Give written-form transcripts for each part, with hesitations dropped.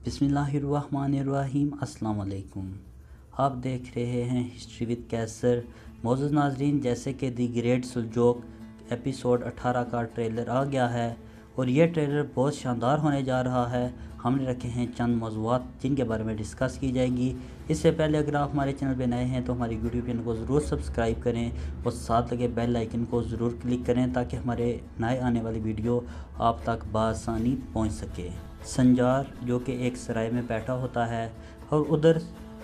बिस्मिल्लाहिर्रहमानिर्रहीम। अस्सलाम वालेकुम। आप देख रहे हैं हिस्ट्री विद कैसर। मौजूद नाजरीन, जैसे कि दी ग्रेट सुलजोक एपिसोड 18 का ट्रेलर आ गया है और ये ट्रेलर बहुत शानदार होने जा रहा है। हमने रखे हैं चंद मौज़ूआत जिनके बारे में डिस्कस की जाएंगी। इससे पहले अगर आप हमारे चैनल पर नए हैं तो हमारे यूट्यूब चैनल को ज़रूर सब्सक्राइब करें और साथ लगे बेल आइकन को ज़रूर क्लिक करें ताकि हमारे नए आने वाली वीडियो आप तक बआसानी पहुँच सके। संजार जो कि एक सराय में बैठा होता है और उधर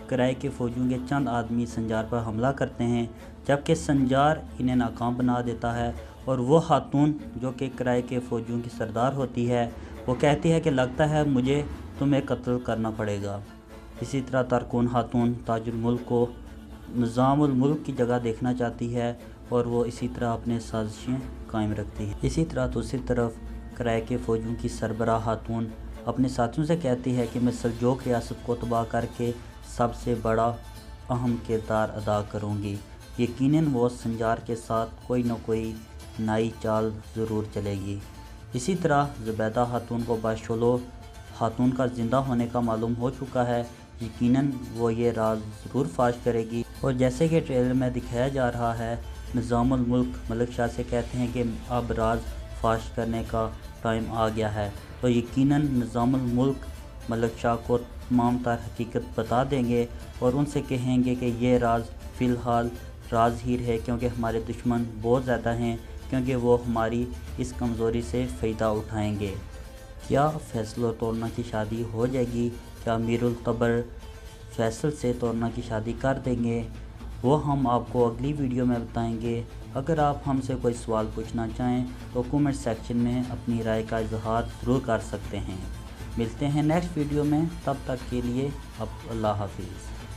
किराए के फ़ौजियों के चंद आदमी संजार पर हमला करते हैं, जबकि संजार इन्हें नाकाम बना देता है और वो खातून जो कि किराए के फ़ौजियों की सरदार होती है वो कहती है कि लगता है मुझे तुम्हें कत्ल करना पड़ेगा। इसी तरह तरकुन खातून ताजुल मुल्क को निज़ामुल मुल्क की जगह देखना चाहती है और वो इसी तरह अपने साजिशें कायम रखती है। इसी तरह दूसरी तरफ किराए के फ़ौजियों की सरबराह खातून अपने साथियों से कहती है कि मैं सल्जोक रियासत को तबाह करके सबसे बड़ा अहम किरदार अदा करूँगी। यकीनन वो संजार के साथ कोई न कोई नई चाल ज़रूर चलेगी। इसी तरह ज़ुबैदा खातून को बाशोलो खातून का ज़िंदा होने का मालूम हो चुका है। यकीनन वो ये राज ज़रूर फाश करेगी और जैसे कि ट्रेलर में दिखाया जा रहा है, निज़ामुल मुल्क मलिक शाह से कहते हैं कि अब राज फाश करने का टाइम आ गया है। तो यकीनन निज़ामुल मुल्क मलिक शाह को तमाम तर हकीकत बता देंगे और उनसे कहेंगे कि ये राज फ़िलहाल राज ही है, क्योंकि हमारे दुश्मन बहुत ज़्यादा हैं, क्योंकि वो हमारी इस कमज़ोरी से फ़ायदा उठाएंगे। क्या फैसल तोरना की शादी हो जाएगी? क्या मीरुल तबर फैसल से तोरना की शादी कर देंगे? वो हम आपको अगली वीडियो में बताएंगे। अगर आप हमसे कोई सवाल पूछना चाहें तो कमेंट सेक्शन में अपनी राय का इजहार ज़रूर कर सकते हैं। मिलते हैं नेक्स्ट वीडियो में, तब तक के लिए अब अल्लाह हाफिज़।